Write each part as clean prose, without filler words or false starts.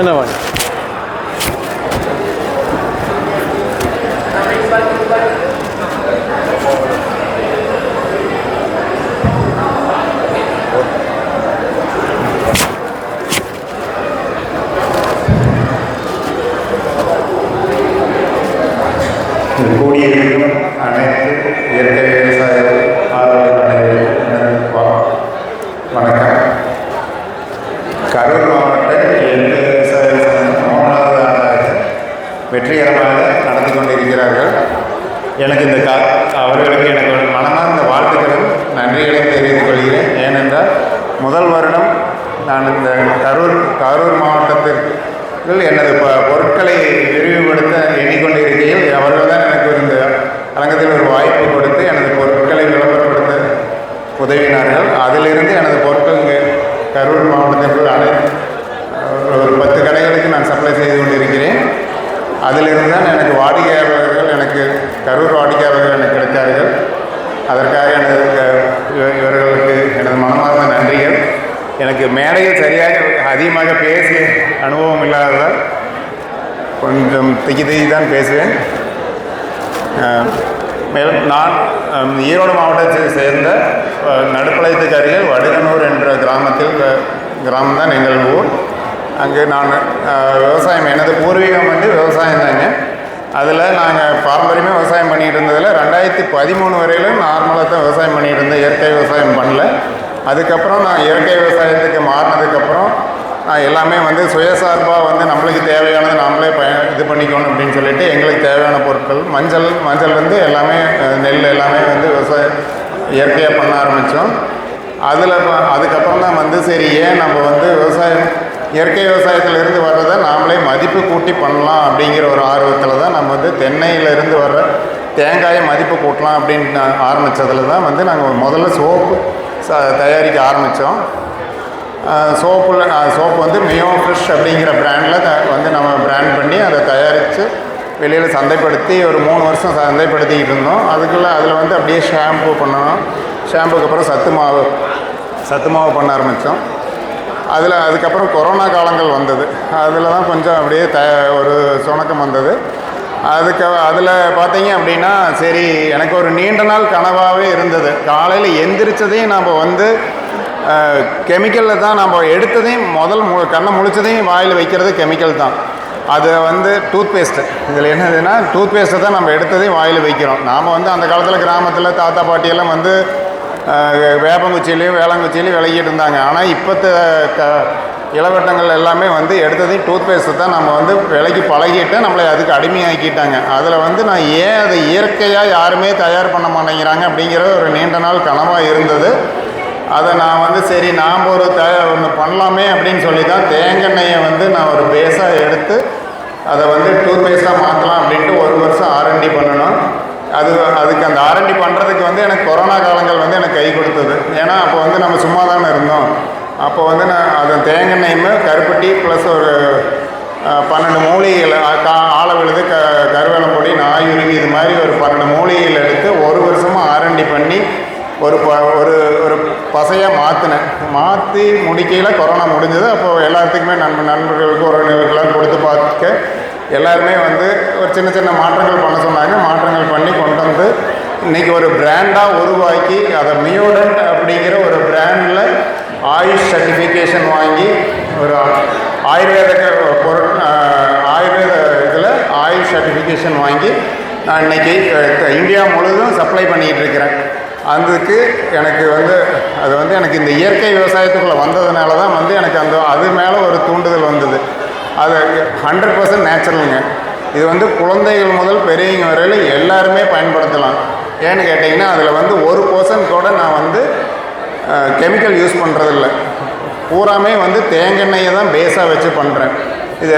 என்ன வாங்க கூடியிருக்கும் அனைத்து இயற்கை விவசாய ஆர்வலர்களுக்கும் வணக்கம். கரூர் மாவட்ட இயற்கை விவசாய சங்கம் 3வது ஆண்டாக வெற்றிகரமாக நடத்தி கொண்டிருக்கிறார்கள். எனக்கு அவர்களுக்கு எனக்கு மனமார்ந்த வாழ்த்துக்களும் நன்றிகளையும் தெரிவித்துக் கொள்கிறேன். ஏனென்றால் முதல் வருடம் நான் இந்த கரூர் மாவட்டத்திற்கு எனது பொருட்களை விரிவுபடுத்த எண்ணிக்கொண்டிருக்கையில் அவர்கள் தான் எனக்கு இந்த அரங்கத்தில் ஒரு வாய்ப்பு கொடுத்து எனது பொருட்களை விளம்பரப்படுத்த உதவினார்கள். அதிலிருந்து எனது பொருட்கள் இங்கே கரூர் மாவட்டத்திற்குள் ஒரு 10 கடைகளுக்கு நான் சப்ளை செய்து கொண்டிருக்கிறேன். அதிலிருந்து தான் எனக்கு வாடிக்கையாளர்கள் கரூர் வாடிக்கையாளர்கள் எனக்கு கிடைத்தார்கள். அதற்காக இவர்களுக்கு எனது மனமார்ந்த நன்றிகள். எனக்கு மேடையில் சரியாக அதிகமாக பேசிய அனுபவம் இல்லாததால் கொஞ்சம் திக்கி தான் பேசுவேன். மேலும் நான் ஈரோடு மாவட்டத்தை சேர்ந்த நடுப்பாளையத்துக்கு அருகில் வடுகனூர் என்ற கிராமம் தான் எங்கள் ஊர். அங்கே நான் விவசாயம், எனது பூர்வீகம் விவசாயம் தாங்க. அதில் நாங்கள் பாரம்பரியமாக விவசாயம் பண்ணிகிட்டு இருந்ததில் 2013 வரையிலும் நார்மலாக தான் விவசாயம் பண்ணிகிட்டு இருந்தேன். இயற்கை விவசாயம் பண்ணல. அதுக்கப்புறம் நான் இயற்கை விவசாயத்துக்கு மாறினதுக்கப்புறம் நான் எல்லாமே சுயசார்பாக நம்மளுக்கு தேவையானது நாமளே இது பண்ணிக்கணும் அப்படின்னு சொல்லிட்டு எங்களுக்கு தேவையான பொருட்கள் மஞ்சள் எல்லாமே நெல் எல்லாமே விவசாயம் இயற்கையாக பண்ண ஆரம்பித்தோம். அதுக்கப்புறம் தான் சரி ஏன் நம்ம விவசாயம் இயற்கை விவசாயத்திலிருந்து வர்றதை நாமளே மதிப்பு கூட்டி பண்ணலாம் அப்படிங்கிற ஒரு ஆர்வத்தில் தான் நம்ம தென்னையிலிருந்து வர்ற தேங்காயை மதிப்பு கூட்டலாம் அப்படின்னு ஆரம்பித்ததில் தான் நாங்கள் முதல்ல சோப்பு தயாரிக்க ஆரம்பித்தோம். சோப்பு மியோ ஃப்ரெஷ் அப்படிங்கிற பிராண்டில் நம்ம பிராண்ட் பண்ணி அதை தயாரித்து வெளியில் சந்தைப்படுத்தி ஒரு 3 வருஷம் சந்தைப்படுத்திக்கிட்டு இருந்தோம். அதில் அப்படியே ஷாம்பு பண்ணணும். ஷாம்புக்கு அப்புறம் சத்து மாவு பண்ண ஆரம்பித்தோம். அதுக்கப்புறம் கொரோனா காலங்கள் வந்தது. அதில் தான் கொஞ்சம் அப்படியே ஒரு சுணக்கம் வந்தது. அதில் பார்த்தீங்க அப்படின்னா சரி, எனக்கு ஒரு நீண்ட நாள் கனவாகவே இருந்தது. காலையில் எந்திரிச்சதையும் நம்ம கெமிக்கலில் தான் நம்ம எடுத்ததையும் கண்ணை முழிச்சதையும் வாயில் வைக்கிறது கெமிக்கல் தான். அது டூத் பேஸ்ட்டு. இதில் என்னதுன்னா டூத் பேஸ்ட்டை தான் நம்ம எடுத்ததையும் வாயில் வைக்கிறோம். நாம் அந்த காலத்தில் கிராமத்தில் தாத்தா பாட்டியெல்லாம் வேப்பங்குச்சியிலையும் வேளாங்குச்சியிலையும் விளக்கிட்டு இருந்தாங்க. ஆனால் இப்போத்த இளவட்டங்கள் எல்லாமே எடுத்ததையும் டூத் பேஸ்ட்டை தான் நம்ம விலைக்கு பழகிட்டு நம்மளை அதுக்கு அடிமையாக்கிட்டாங்க. அதில் நான் ஏன் அதை இயற்கையாக யாருமே தயார் பண்ண மாட்டேங்கிறாங்க அப்படிங்கிற ஒரு நீண்ட நாள் கனவாக இருந்தது. அதை நான் சரி நாம் ஒன்று பண்ணலாமே அப்படின்னு சொல்லி தான் தேங்காய் நான் ஒரு பேஸாக எடுத்து அதை டூத் பேஸ்ட்டாக மாற்றலாம் அப்படின்ட்டு 1 வருஷம் R&D பண்ணணும். அதுக்கு அந்த R&D பண்ணுறதுக்கு எனக்கு கொரோனா காலங்கள் எனக்கு கை கொடுத்தது. ஏன்னா அப்போ நம்ம சும்மா தானே இருந்தோம். அப்போ நான் அதை தேங்காய்யுமே கருப்பட்டி ப்ளஸ் ஒரு 12 மூலிகைகள் ஆழ விழுது கருவேலம் பொடி நாயுருவி இது மாதிரி ஒரு 12 மூலிகைகள் எடுத்து 1 வருஷமாக R&D பண்ணி ஒரு பசையாக மாற்றி முடிக்கையில் கொரோனா முடிஞ்சது. அப்போது எல்லாத்துக்குமே நண்பர்களுக்கு உறவினர்களுக்கெல்லாம் கொடுத்து பார்க்க எல்லாருமே ஒரு சின்ன மாற்றங்கள் பண்ண சொன்னாங்க. மாற்றங்கள் பண்ணி கொண்டு இன்றைக்கி ஒரு பிராண்டாக உருவாக்கி அதை மியோடன்ட் அப்படிங்கிற ஒரு பிராண்டில் ஆயுஷ் சர்டிஃபிகேஷன் வாங்கி ஒரு ஆயுர்வேத இதில் ஆயுஷ் சர்டிஃபிகேஷன் வாங்கி நான் இன்றைக்கி இந்தியா முழுவதும் சப்ளை பண்ணிக்கிட்டு இருக்கிறேன். அதுக்கு எனக்கு அது எனக்கு இந்த இயற்கை விவசாயத்துக்குள்ளே வந்ததுனால தான் எனக்கு அது மேலே ஒரு தூண்டுதல் வந்தது. அது 100% நேச்சுரலுங்க. இது குழந்தைகள் முதல் பெரியவங்க வரையில் எல்லாருமே பயன்படுத்தலாம். ஏன்னு கேட்டிங்கன்னா அதில் 1% கூட நான் கெமிக்கல் யூஸ் பண்ணுறதில்ல. பூராமே தேங்காய் தான் பேஸாக வச்சு பண்ணுறேன். இது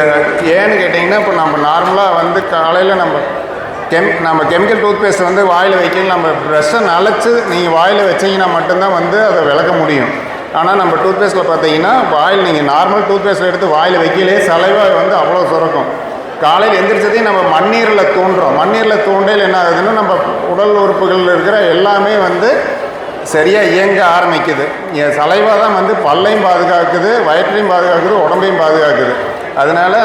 ஏன்னு கேட்டிங்கன்னா இப்போ நம்ம நார்மலாக காலையில் நம்ம கெமிக்கல் டூத் பேஸ்ட் வாயில் வைக்கல நம்ம ப்ரெஷ்ஷை நனைச்சி நீங்கள் வாயில் வச்சிங்கன்னா மட்டும்தான் அதை விளக்க முடியும். ஆனால் நம்ம டூத் பேஸ்ட்டில் பார்த்தீங்கன்னா வாயில் நீங்கள் நார்மல் டூத் பேஸ்ட்டில் எடுத்து வாயில் வைக்கலே சலைவாக அவ்வளோ சுரக்கும். காலையில் எந்திரிச்சதையும் நம்ம மண்ணீரில் தூண்டுறோம். மண்ணீரில் தூண்டையில் என்ன ஆகுதுன்னா நம்ம உடல் உறுப்புகளில் இருக்கிற எல்லாமே சரியாக இயங்க ஆரம்பிக்குது. சலைவா தான் வந்து பல்லையும் பாதுகாக்குது, வயிற்றையும் பாதுகாக்குது, உடம்பையும் பாதுகாக்குது. அதனால்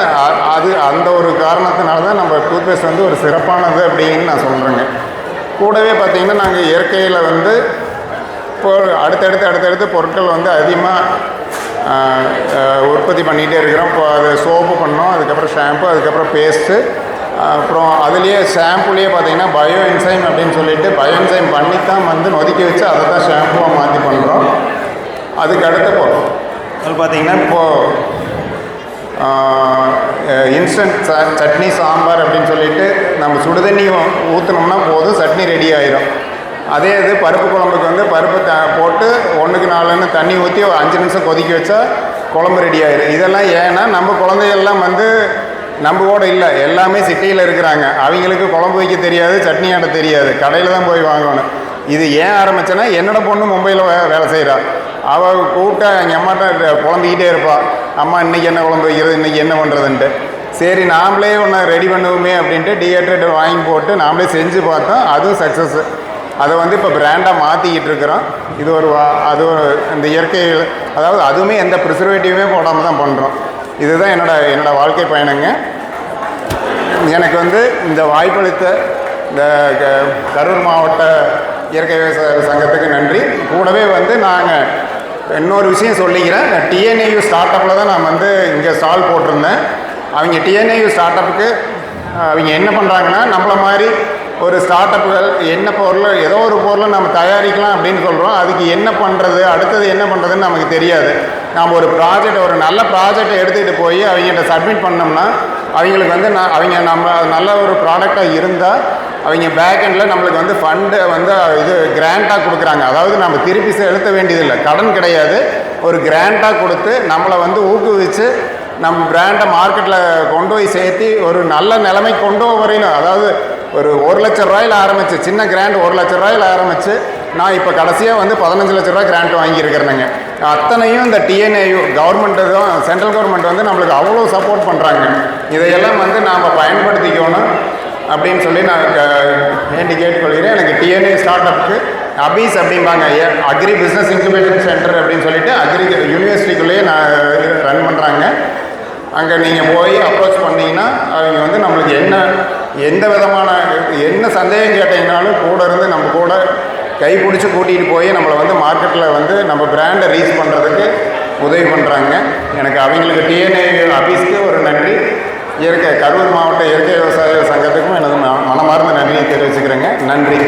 அது அந்த ஒரு காரணத்தினால தான் நம்ம டூத்பேஸ்ட் வந்து ஒரு சிறப்பானது அப்படின்னு நான் சொல்கிறேங்க. கூடவே பார்த்திங்கன்னா நாங்கள் இயற்கையில் வந்து இப்போ அடுத்தடுத்து பொருட்கள் வந்து அதிகமாக உற்பத்தி பண்ணிகிட்டே இருக்கிறோம். இப்போ அது சோப்பு பண்ணோம், அதுக்கப்புறம் ஷாம்பு, அதுக்கப்புறம் பேஸ்ட்டு, அப்புறம் அதுலேயே ஷாம்புலேயே பார்த்திங்கன்னா பயோ என்சைம் அப்படின்னு சொல்லிட்டு பயோ என்சைம் பண்ணி தான் வந்து நொதுக்கி வச்சு அதை தான் ஷாம்புவாக மாற்றி பண்ணுறோம். அதுக்கு அடுத்த பொருள் அது பார்த்திங்கன்னா இப்போது இன்ஸ்டன்ட் சட்னி சாம்பார் அப்படின்னு சொல்லிட்டு நம்ம சுடுதண்ணி ஊற்றினோம்னா போதும், சட்னி ரெடி ஆயிரும். அதே இது பருப்பு குழம்புக்கு வந்து பருப்பு போட்டு 1க்கு 4ன்னு தண்ணி ஊற்றி 5 நிமிஷம் கொதிக்க வச்சா குழம்பு ரெடி ஆயிரும். இதெல்லாம் ஏன்னா நம்ம குழந்தைகள்லாம் வந்து நம்ம கூட இல்லை, எல்லாமே சிட்டியில் இருக்கிறாங்க. அவங்களுக்கு குழம்பு வைக்க தெரியாது, சட்னி ஆட்ட தெரியாது, கடையில் தான் போய் வாங்கணும். இது ஏன் ஆரம்பிச்சேன்னா என்னோடய பொண்ணு மும்பையில் வேலை செய்கிறா. அவள் கூப்பிட்டா எங்கள் அம்மாட்ட குழம்பிக்கிட்டே இருப்பாள், அம்மா இன்றைக்கி என்ன குழம்பு வைக்கிறது, இன்றைக்கி என்ன பண்ணுறதுன்ட்டு. சரி நாமளே ஒன்று ரெடி பண்ணுவோமே அப்படின்ட்டு டீஹைட்ரேட்டர் வாங்கி போட்டு நாமளே செஞ்சு பார்த்தோம். அதுவும் சக்ஸஸ். அதை வந்து இப்போ பிராண்டாக மாற்றிக்கிட்டு இருக்கிறோம். இது அது ஒரு இந்த இயற்கை, அதாவது அதுவுமே எந்த ப்ரிசர்வேட்டிவுமே போடாமல் தான் பண்ணுறோம். இதுதான் என்னோடய வாழ்க்கை பயணங்க. எனக்கு வந்து இந்த வாய்ப்பளித்த இந்த கரூர் மாவட்ட இயற்கை விவசாய சங்கத்துக்கு நன்றி. கூடவே வந்து நாங்கள் இன்னொரு விஷயம் சொல்லிக்கிறேன். டிஎன்ஏயு ஸ்டார்ட் அப்பில் தான் நான் வந்து இங்கே ஸ்டால் போட்டிருந்தேன். அவங்க டிஎன்ஏயு ஸ்டார்ட் அப்புக்கு அவங்க என்ன பண்ணுறாங்கன்னா, நம்மளை மாதிரி ஒரு ஸ்டார்ட் அப்புகள் என்ன பொருள், ஏதோ ஒரு பொருளை நம்ம தயாரிக்கலாம் அப்படின்னு சொல்கிறோம். அதுக்கு என்ன பண்ணுறது, அடுத்தது என்ன பண்ணுறதுன்னு நமக்கு தெரியாது. நாம் ஒரு நல்ல ப்ராஜெக்டை எடுத்துகிட்டு போய் அவங்ககிட்ட சப்மிட் பண்ணோம்னா அவங்களுக்கு வந்து அவங்க நம்ம நல்ல ஒரு ப்ராடக்டாக இருந்தால் அவங்க பேக்கெண்டில் நம்மளுக்கு வந்து ஃபண்டை வந்து இது கிராண்டாக கொடுக்குறாங்க. அதாவது நம்ம திருப்பி செலுத்த வேண்டியதில்லை, கடன் கிடையாது. ஒரு கிராண்டாக கொடுத்து நம்மளை வந்து ஊக்குவிச்சு நம்ம பிராண்டை மார்க்கெட்டில் கொண்டு போய் சேர்த்து ஒரு நல்ல நிலைமை கொண்டு வரையிலும், அதாவது ஒரு 1 லட்ச ரூபாயில் ஆரம்பித்து சின்ன கிராண்ட் 1 லட்ச ரூபாயில் ஆரம்பித்து நான் இப்போ கடைசியாக வந்து 15 லட்ச ரூபா கிராண்ட் வாங்கியிருக்கிறேங்க. அத்தனையும் இந்த டிஎன்ஏயு கவர்மெண்ட்டு தான், சென்ட்ரல் கவர்மெண்ட் வந்து நம்மளுக்கு அவ்வளோ சப்போர்ட் பண்ணுறாங்க. இதையெல்லாம் வந்து நாம் பயன்படுத்திக்கணும் அப்படின்னு சொல்லி நான் வேண்டி கேட்டுக்கொள்கிறேன். எனக்கு டிஎன்ஏ ஸ்டார்ட் அப்புக்கு அபீஸ் அப்படிம்பாங்க, அக்ரி பிஸ்னஸ் இன்குபேஷன் சென்டர் அப்படின்னு சொல்லிட்டு அக்ரி யூனிவர்சிட்டிக்குள்ளேயே நான் ரன் பண்ணுறாங்க. அங்கே நீங்கள் போய் அப்ரோச் பண்ணிங்கன்னா அவங்க வந்து நம்மளுக்கு எந்த விதமான என்ன சந்தேகம் கேட்டீங்கனாலும் கூட இருந்து நம்ம கூட கைப்பிடிச்சி கூட்டிகிட்டு போய் நம்மளை வந்து மார்க்கெட்டில் வந்து நம்ம பிராண்டை ரீச் பண்ணுறதுக்கு உதவி பண்ணுறாங்க. எனக்கு அவங்களுக்கு டிஎன்ஏ ஆஃபீஸ்க்கு ஒரு நன்றி. கரூர் மாவட்ட இயற்கை விவசாய சங்கத்துக்கும் எனது மனமார்ந்த நன்றியை தெரிவிச்சுக்கிறேங்க. நன்றி.